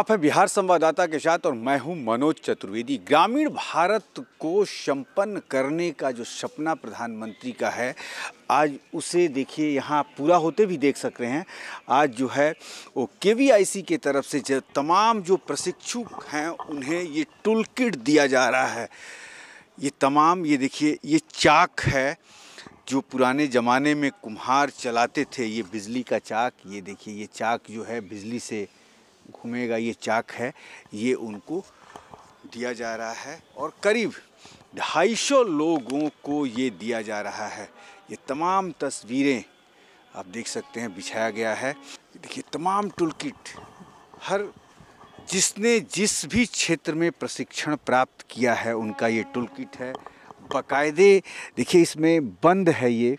आप हैं बिहार संवाददाता के साथ और मैं हूं मनोज चतुर्वेदी। ग्रामीण भारत को संपन्न करने का जो सपना प्रधानमंत्री का है, आज उसे देखिए यहाँ पूरा होते भी देख सक रहे हैं। आज जो है वो केवीआईसी के तरफ से तमाम जो प्रशिक्षु हैं उन्हें ये टूल किट दिया जा रहा है। ये तमाम ये देखिए ये चाक है जो पुराने ज़माने में कुम्हार चलाते थे। ये बिजली का चाक, ये देखिए ये चाक जो है बिजली से घूमेगा, ये चाक है, ये उनको दिया जा रहा है और करीब 250 लोगों को ये दिया जा रहा है। ये तमाम तस्वीरें आप देख सकते हैं बिछाया गया है। देखिए तमाम टूल किट, हर जिसने जिस भी क्षेत्र में प्रशिक्षण प्राप्त किया है उनका ये टूल किट है। बाकायदे देखिए इसमें बंद है ये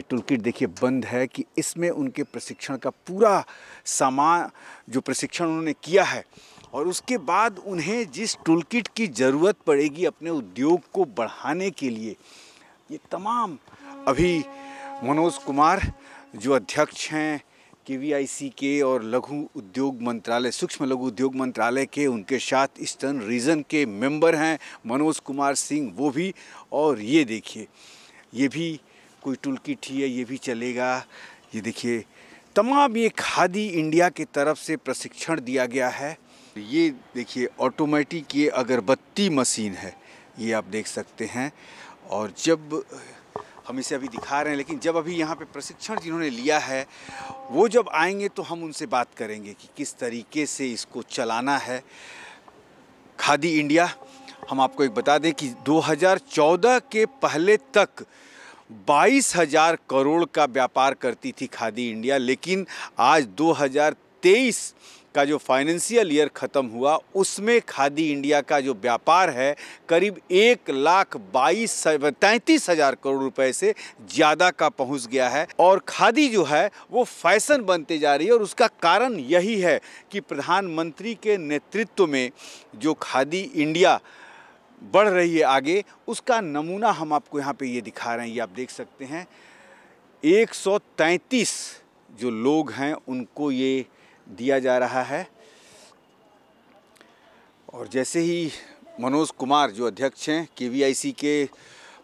टूल किट देखिए बंद है कि इसमें उनके प्रशिक्षण का पूरा सामान जो प्रशिक्षण उन्होंने किया है और उसके बाद उन्हें जिस टूल किट की ज़रूरत पड़ेगी अपने उद्योग को बढ़ाने के लिए, ये तमाम अभी मनोज कुमार जो अध्यक्ष हैं केवीआईसी के और लघु उद्योग मंत्रालय, सूक्ष्म लघु उद्योग मंत्रालय के, उनके साथ ईस्टर्न रीजन के मेंबर हैं मनोज कुमार सिंह वो भी। और ये देखिए ये भी कोई टूल किट ही है, ये भी चलेगा। ये देखिए तमाम ये खादी इंडिया की तरफ से प्रशिक्षण दिया गया है। ये देखिए ऑटोमेटिक ये अगरबत्ती मशीन है, ये आप देख सकते हैं। और जब हम इसे अभी दिखा रहे हैं, लेकिन जब अभी यहाँ पे प्रशिक्षण जिन्होंने लिया है वो जब आएंगे तो हम उनसे बात करेंगे कि किस तरीके से इसको चलाना है। खादी इंडिया, हम आपको एक बता दें कि 2014 के पहले तक 22,000 करोड़ का व्यापार करती थी खादी इंडिया, लेकिन आज 2023 का जो फाइनेंशियल ईयर ख़त्म हुआ उसमें खादी इंडिया का जो व्यापार है करीब 1,33,000 करोड़ रुपए से ज़्यादा का पहुंच गया है। और खादी जो है वो फैशन बनते जा रही है और उसका कारण यही है कि प्रधानमंत्री के नेतृत्व में जो खादी इंडिया बढ़ रही है आगे, उसका नमूना हम आपको यहाँ पे ये दिखा रहे हैं। ये आप देख सकते हैं 133 जो लोग हैं उनको ये दिया जा रहा है। और जैसे ही मनोज कुमार जो अध्यक्ष हैं केवीआईसी के,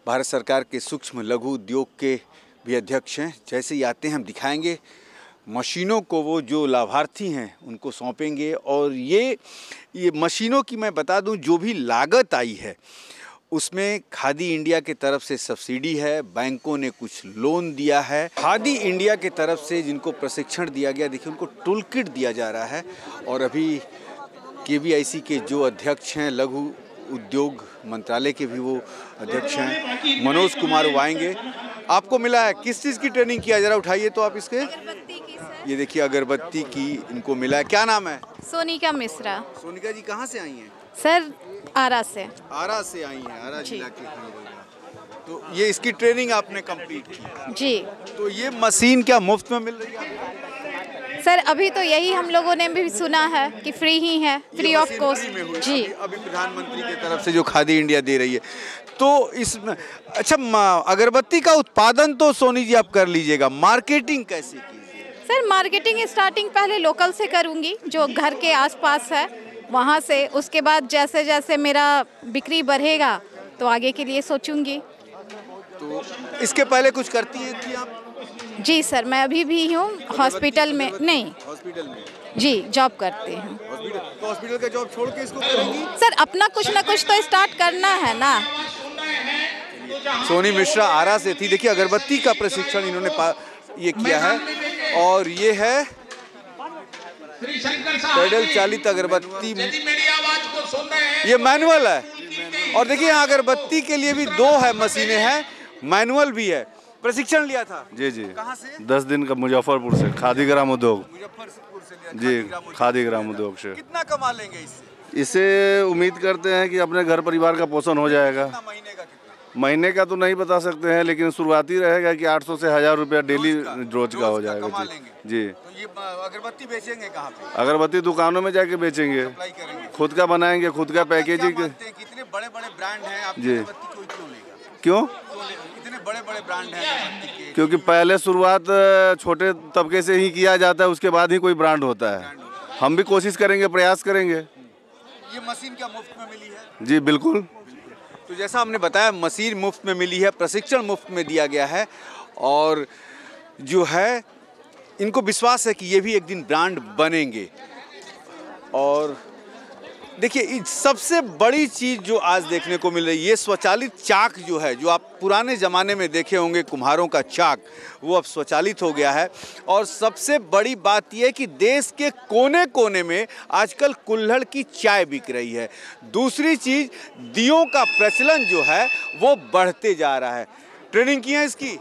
भारत सरकार के सूक्ष्म लघु उद्योग के भी अध्यक्ष हैं, जैसे ही आते हैं हम दिखाएंगे मशीनों को, वो जो लाभार्थी हैं उनको सौंपेंगे। और ये मशीनों की मैं बता दूं जो भी लागत आई है उसमें खादी इंडिया के तरफ से सब्सिडी है, बैंकों ने कुछ लोन दिया है। खादी इंडिया के तरफ से जिनको प्रशिक्षण दिया गया, देखिए उनको टूल किट दिया जा रहा है। और अभी केवीआईसी के जो अध्यक्ष हैं, लघु उद्योग मंत्रालय के भी वो अध्यक्ष हैं, मनोज कुमार, वो आएंगे। आपको मिला है किस चीज़ की ट्रेनिंग किया, जरा उठाइए तो आप इसके। ये देखिए अगरबत्ती की इनको मिला है। क्या नाम है? सोनिका मिश्रा। सोनिका जी कहाँ से आई हैं? सर आरा से। आरा से आई हैं, आरा जिला की। तो ये इसकी ट्रेनिंग आपने कंप्लीट की? जी। तो ये मशीन क्या मुफ्त में मिल रही है? सर अभी तो यही हम लोगों ने भी सुना है कि फ्री ही है, फ्री ऑफ कॉस्ट। जी। अभी प्रधानमंत्री की तरफ से जो खादी इंडिया दे रही है तो इसमें अच्छा अगरबत्ती का उत्पादन तो सोनी जी आप कर लीजिएगा, मार्केटिंग कैसे कीजिए? सर मार्केटिंग स्टार्टिंग पहले लोकल से करूँगी जो घर के आसपास है वहाँ से, उसके बाद जैसे जैसे मेरा बिक्री बढ़ेगा तो आगे के लिए सोचूंगी। तो इसके पहले कुछ करती हैं थी आप? जी सर, मैं अभी भी हूँ हॉस्पिटल में। नहीं, हॉस्पिटल में जी जॉब करते हैं। तो हॉस्पिटल का जॉब छोड़ के इसको करेंगी? सर अपना कुछ ना कुछ तो स्टार्ट करना है ना। सोनी मिश्रा आरा से थी। देखिए अगरबत्ती का प्रशिक्षण इन्होंने ये किया है और ये है पेडल चालित अगरबत्ती, ये मैनुअल है। और देखिए यहाँ अगरबत्ती के लिए भी 2 है मशीनें हैं, मैनुअल भी है। प्रशिक्षण लिया था? जी जी। कहाँ से? 10 दिन का मुजफ्फरपुर से, खादी ग्राम उद्योग। मुजफ्फरपुर से लिया? जी, खादी ग्राम उद्योग से। कितना कमा लेंगे इससे? इससे उम्मीद करते हैं कि अपने घर परिवार का पोषण हो जाएगा। महीने का? महीने का तो नहीं बता सकते हैं, लेकिन शुरुआती रहेगा कि 800 से 1000 रुपया डेली रोज का हो जाएगा। जी। तो ये अगरबत्ती बेचेंगे कहाँ पे? अगरबत्ती दुकानों में जाके बेचेंगे, खुद का बनाएंगे, खुद का पैकेजिंग। कितने बड़े बड़े ब्रांड हैं आप? जी। क्यों इतने बड़े बड़े ब्रांड हैं? क्योंकि पहले शुरुआत छोटे तबके से ही किया जाता है, उसके बाद ही कोई ब्रांड होता है। हम भी कोशिश करेंगे, प्रयास करेंगे। ये मशीन क्या मुफ्त में मिली है? जी बिल्कुल। तो जैसा हमने बताया, मशीन मुफ्त में मिली है, प्रशिक्षण मुफ्त में दिया गया है और जो है इनको विश्वास है कि ये भी एक दिन ब्रांड बनेंगे। और देखिए सबसे बड़ी चीज़ जो आज देखने को मिल रही है, ये स्वचालित चाक जो है, जो आप पुराने ज़माने में देखे होंगे कुम्हारों का चाक, वो अब स्वचालित हो गया है। और सबसे बड़ी बात यह है कि देश के कोने कोने में आजकल कुल्हड़ की चाय बिक रही है। दूसरी चीज़, दियों का प्रचलन जो है वो बढ़ते जा रहा है। ट्रेनिंग की है इसकी?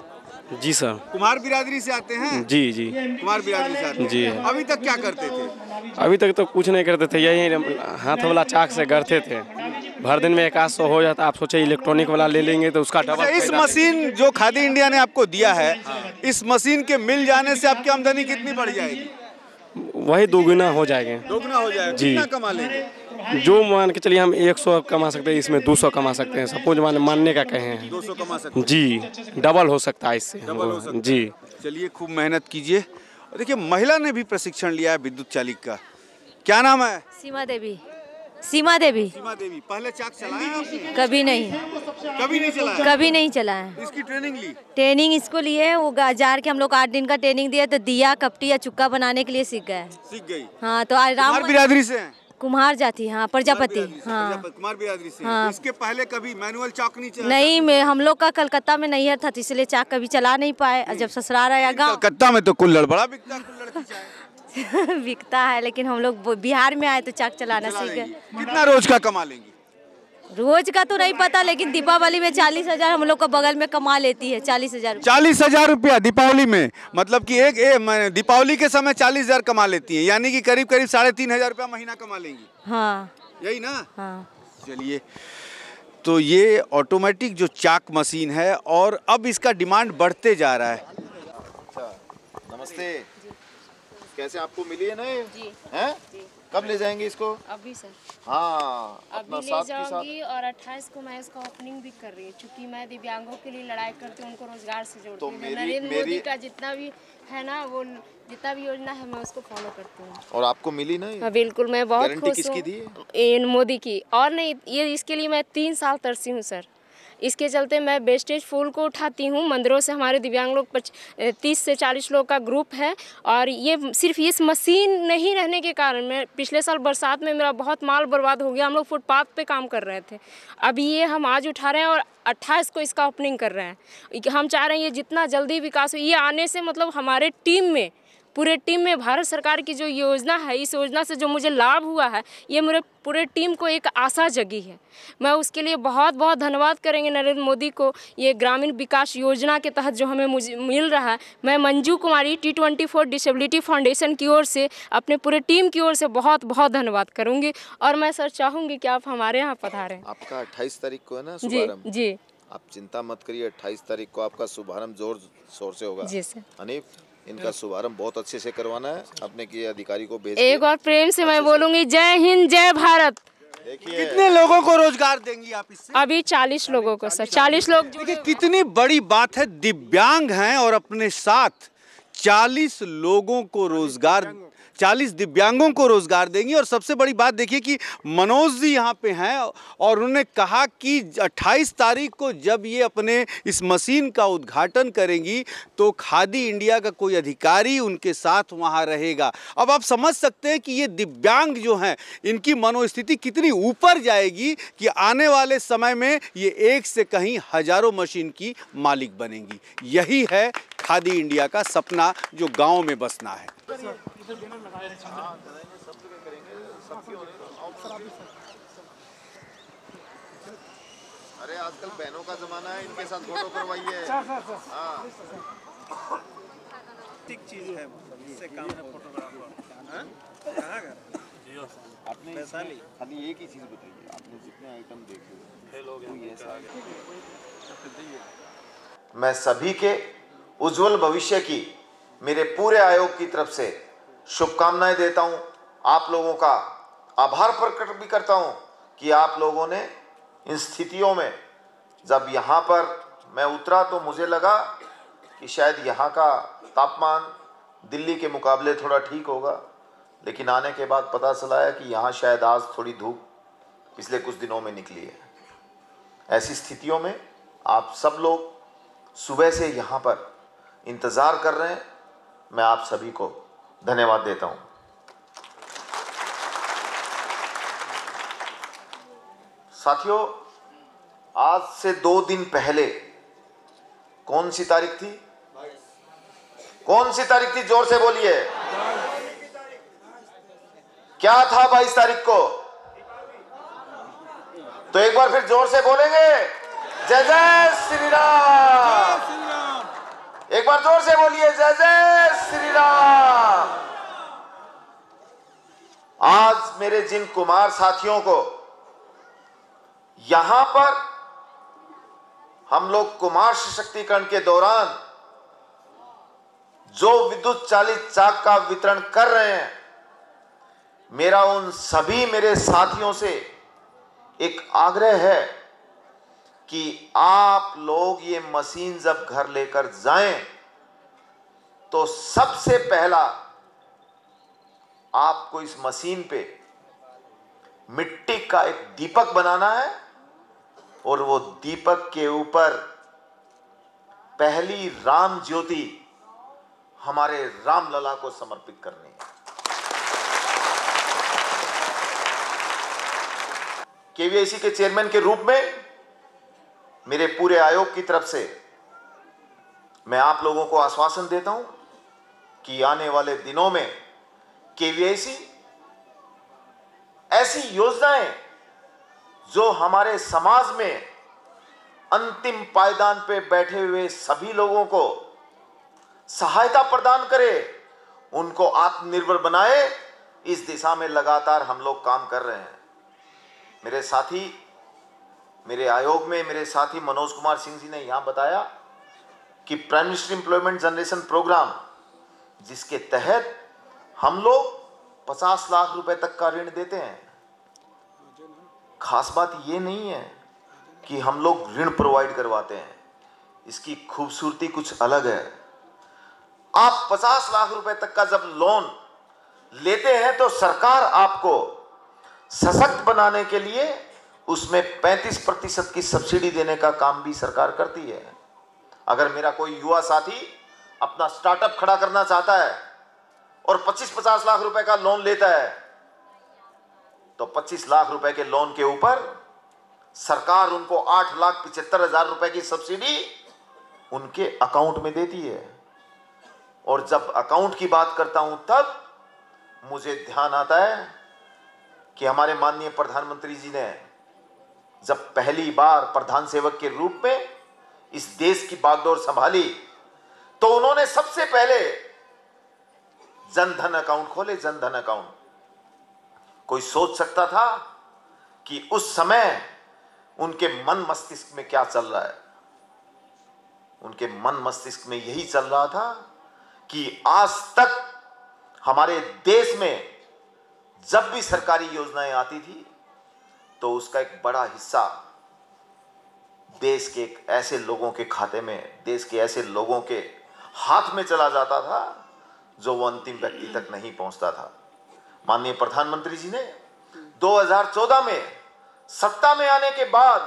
जी सर। कुम्हार बिरादरी से आते हैं? जी जी। कुम्हार बिरादरी से आते हैं। जी। अभी तक क्या करते थे? अभी तक तो कुछ नहीं करते थे, यही हाथ वाला चाक से गढ़ते थे। भर दिन में 100 हो जाता। आप सोचे इलेक्ट्रॉनिक वाला ले लेंगे तो उसका डबल। इस मशीन जो खादी इंडिया ने आपको दिया है, इस मशीन के मिल जाने से आपकी आमदनी कितनी बढ़ जाएगी? वही दोगुना हो जाएंगे। दोगुना हो जाएगा। जी। कितना कमा लेंगे? जो मान के चलिए हम 100 कमा सकते हैं, इसमें 200 कमा सकते हैं। सपोज मानने का कहे हैं 200 कमा सकते हैं। जी, डबल हो सकता है इससे। डबल हो सकता है। जी। चलिए खूब मेहनत कीजिए। और देखिए महिला ने भी प्रशिक्षण लिया है विद्युत चालित का। क्या नाम है? सीमा देवी। सीमा देवी। सीमा देवी, पहले चाक चलाया है आपने? कभी नहीं। कभी नहीं चलाया? कभी नहीं चला है। इसकी ट्रेनिंग ली? ट्रेनिंग इसको लिए, वो जार के हम लोग 8 दिन का ट्रेनिंग दिया, तो दिया कपटी या चुक्का बनाने के लिए सीख गए। सीख गई? हाँ, तो आज कुम्हार बिरादरी से हैं? कुम्हार जाति, हाँ, प्रजापति। हाँ, कुमार बिरादरी से। हाँ। इसके पहले कभी मैनुअल चाक नहीं चला? नहीं, मैं हम लोग का कलकत्ता में नैहर था, तो इसलिए चाक कभी चला नहीं पाए। और जब ससुराल आया गाँव कलकत्ता में तो कुल्हड़ बड़ा बिकता है, कुल्हड़ की चाय बिकता है, लेकिन हम लोग बिहार में आए तो चाक चलाना सीख गए। कितना रोज का कमा लेंगी? रोज का तो नहीं पता, लेकिन दीपावली में 40,000 हम लोग का बगल में कमा लेती है। 40,000। 40,000 रुपया दीपावली में? मतलब कि दीपावली के समय 40,000 कमा लेती है, यानी कि करीब 3,500 रुपया महीना कमा लेंगी। हाँ, यही ना? हाँ। चलिए, तो ये ऑटोमेटिक जो चाक मशीन है और अब इसका डिमांड बढ़ते जा रहा है। अच्छा, नमस्ते। कैसे आपको मिली है ना ये? जी। हैं? जी। कब ले जाएंगे इसको? अभी सर। हाँ, अभी अपना ले साथ के जाऊंगी और 28 को मैं इसका ओपनिंग भी कर रही हूँ, क्योंकि मैं दिव्यांगों के लिए लड़ाई करती हूँ, उनको रोजगार से जोड़ती तो हूँ। मेरी- नरेंद्र मोदी का जितना भी है ना, वो जितना भी योजना है मैं उसको फॉलो करती हूँ। और आपको मिली ना ये? हाँ बिल्कुल, मैं बहुत गारंटी खुश किसकी हूँ। दी है? इन मोदी की। और नहीं, ये इसके लिए मैं 3 साल तरसी हूँ सर। इसके चलते मैं वेस्टेज फूल को उठाती हूँ मंदिरों से। हमारे दिव्यांग लोग 30 से 40 लोग का ग्रुप है, और ये सिर्फ इस मशीन नहीं रहने के कारण, मैं पिछले साल बरसात में मेरा बहुत माल बर्बाद हो गया। हम लोग फुटपाथ पे काम कर रहे थे। अभी ये हम आज उठा रहे हैं और 28 को इसका ओपनिंग कर रहे हैं। हम चाह रहे हैं ये जितना जल्दी विकास हो, ये आने से मतलब हमारे टीम में, पूरे टीम में भारत सरकार की जो योजना है, इस योजना से जो मुझे लाभ हुआ है, ये मेरे पूरे टीम को एक आशा जगी है। मैं उसके लिए बहुत बहुत धन्यवाद करेंगे नरेंद्र मोदी को। ये ग्रामीण विकास योजना के तहत जो हमें मुझे मिल रहा है, मैं मंजू कुमारी T24 डिसेबिलिटी फाउंडेशन की ओर से, अपने पूरे टीम की ओर से बहुत बहुत धन्यवाद करूँगी। और मैं सर चाहूँगी कि आप हमारे यहाँ पधारें। आपका 28 तारीख को है ना जी शुभारंभ? जी आप चिंता मत करिए, 28 तारीख को आपका शुभारंभ जोर शोर से होगा। जी सर। हनीफ, इनका शुभारंभ बहुत अच्छे से करवाना है, अपने के अधिकारी को भेज एक और प्रेम से मैं बोलूँगी, जय हिंद जय भारत। देखिए कितने लोगों को रोजगार देंगी आप इससे? अभी 40 लोगों को सर, 40 लोग। देखिए कितनी बड़ी बात है, दिव्यांग हैं और अपने साथ 40 लोगों को रोजगार, 40 दिव्यांगों को रोजगार देंगी। और सबसे बड़ी बात देखिए कि मनोज जी यहाँ पे हैं और उन्होंने कहा कि 28 तारीख को जब ये अपने इस मशीन का उद्घाटन करेंगी तो खादी इंडिया का कोई अधिकारी उनके साथ वहाँ रहेगा। अब आप समझ सकते हैं कि ये दिव्यांग जो हैं, इनकी मनोस्थिति कितनी ऊपर जाएगी कि आने वाले समय में ये एक से कहीं हजारों मशीन की मालिक बनेंगी। यही है खादी इंडिया का सपना जो गाँव में बसना है। अरे आजकल बहनों का जमाना है, इनके साथ फोटो करवाइए। हाँ, ठीक चीज है, इससे काम है फोटोग्राफर। आपने खाली एक ही चीज बताइए, आपने जितने आइटम देखे मैं सभी के उज्जवल भविष्य की मेरे पूरे आयोग की तरफ से शुभकामनाएं देता हूं। आप लोगों का आभार प्रकट भी करता हूं कि आप लोगों ने इन स्थितियों में, जब यहाँ पर मैं उतरा तो मुझे लगा कि शायद यहाँ का तापमान दिल्ली के मुकाबले थोड़ा ठीक होगा, लेकिन आने के बाद पता चला है कि यहाँ शायद आज थोड़ी धूप पिछले कुछ दिनों में निकली है। ऐसी स्थितियों में आप सब लोग सुबह से यहाँ पर इंतज़ार कर रहे हैं, मैं आप सभी को धन्यवाद देता हूँ। साथियों, आज से 2 दिन पहले कौन सी तारीख थी? कौन सी तारीख थी? जोर से बोलिए। क्या था 22 तारीख को? तो एक बार फिर जोर से बोलेंगे, जय जय श्री राम। एक बार जोर से बोलिए, जय जय श्री राम। आज मेरे जिन कुमार साथियों को यहां पर हम लोग कुमार सशक्तिकरण के दौरान जो विद्युत चालित चाक का वितरण कर रहे हैं, मेरा उन सभी मेरे साथियों से एक आग्रह है कि आप लोग ये मशीन जब घर लेकर जाएं तो सबसे पहला आपको इस मशीन पे मिट्टी का एक दीपक बनाना है और वो दीपक के ऊपर पहली राम ज्योति हमारे रामलला को समर्पित करनी है। केवीआईसी के चेयरमैन के रूप में मेरे पूरे आयोग की तरफ से मैं आप लोगों को आश्वासन देता हूं कि आने वाले दिनों में केवीआईसी ऐसी योजनाएं जो हमारे समाज में अंतिम पायदान पे बैठे हुए सभी लोगों को सहायता प्रदान करे, उनको आत्मनिर्भर बनाए, इस दिशा में लगातार हम लोग काम कर रहे हैं। मेरे साथी, मेरे आयोग में मेरे साथी मनोज कुमार सिंह जी ने यहां बताया कि prime minister employment generation programme, जिसके तहत हम लोग 50 लाख रुपए तक का ऋण देते हैं। खास बात ये नहीं है कि हम लोग ऋण प्रोवाइड करवाते हैं, इसकी खूबसूरती कुछ अलग है। आप 50 लाख रुपए तक का जब लोन लेते हैं तो सरकार आपको सशक्त बनाने के लिए उसमें 35% की सब्सिडी देने का काम भी सरकार करती है। अगर मेरा कोई युवा साथी अपना स्टार्टअप खड़ा करना चाहता है और 25-50 लाख रुपए का लोन लेता है तो 25 लाख रुपए के लोन के ऊपर सरकार उनको 8,75,000 रुपए की सब्सिडी उनके अकाउंट में देती है। और जब अकाउंट की बात करता हूं तब मुझे ध्यान आता है कि हमारे माननीय प्रधानमंत्री जी ने जब पहली बार प्रधान सेवक के रूप में इस देश की बागडोर संभाली तो उन्होंने सबसे पहले जनधन अकाउंट खोले। जनधन अकाउंट, कोई सोच सकता था कि उस समय उनके मन मस्तिष्क में क्या चल रहा है? उनके मन मस्तिष्क में यही चल रहा था कि आज तक हमारे देश में जब भी सरकारी योजनाएं आती थी तो उसका एक बड़ा हिस्सा देश के ऐसे लोगों के खाते में, देश के ऐसे लोगों के हाथ में चला जाता था जो वो अंतिम व्यक्ति तक नहीं पहुंचता था। माननीय प्रधानमंत्री जी ने 2014 में सत्ता में आने के बाद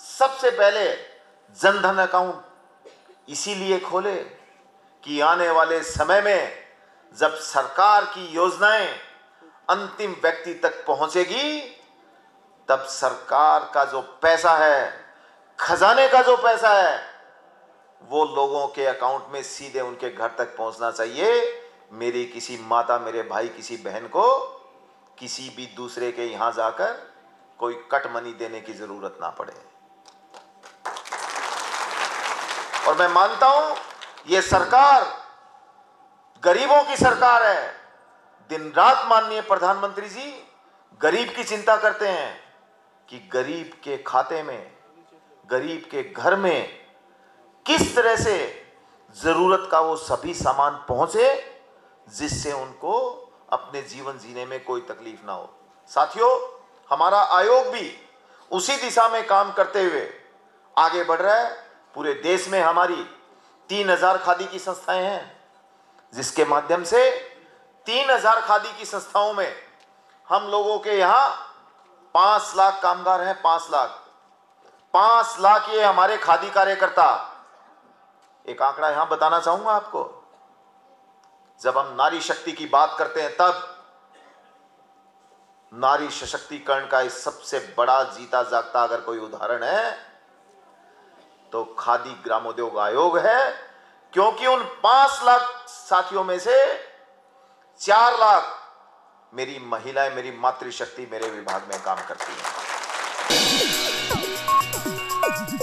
सबसे पहले जनधन अकाउंट इसीलिए खोले कि आने वाले समय में जब सरकार की योजनाएं अंतिम व्यक्ति तक पहुंचेगी तब सरकार का जो पैसा है, खजाने का जो पैसा है, वो लोगों के अकाउंट में सीधे उनके घर तक पहुंचना चाहिए। मेरी किसी माता, मेरे भाई, किसी बहन को किसी भी दूसरे के यहां जाकर कोई कट मनी देने की जरूरत ना पड़े। और मैं मानता हूं ये सरकार गरीबों की सरकार है। दिन रात माननीय प्रधानमंत्री जी गरीब की चिंता करते हैं कि गरीब के खाते में, गरीब के घर में किस तरह से जरूरत का वो सभी सामान पहुंचे जिससे उनको अपने जीवन जीने में कोई तकलीफ ना हो। साथियों, हमारा आयोग भी उसी दिशा में काम करते हुए आगे बढ़ रहा है। पूरे देश में हमारी 3,000 खादी की संस्थाएं हैं जिसके माध्यम से 3000 खादी की संस्थाओं में हम लोगों के यहां 5 लाख कामगार हैं। 5 लाख ये हमारे खादी कार्यकर्ता। एक आंकड़ा यहां बताना चाहूंगा आपको, जब हम नारी शक्ति की बात करते हैं तब नारी सशक्तिकरण का इस सबसे बड़ा जीता जागता अगर कोई उदाहरण है तो खादी ग्रामोद्योग आयोग है, क्योंकि उन 5 लाख साथियों में से 4 लाख मेरी महिलाएं, मेरी मातृशक्ति मेरे विभाग में काम करती हैं।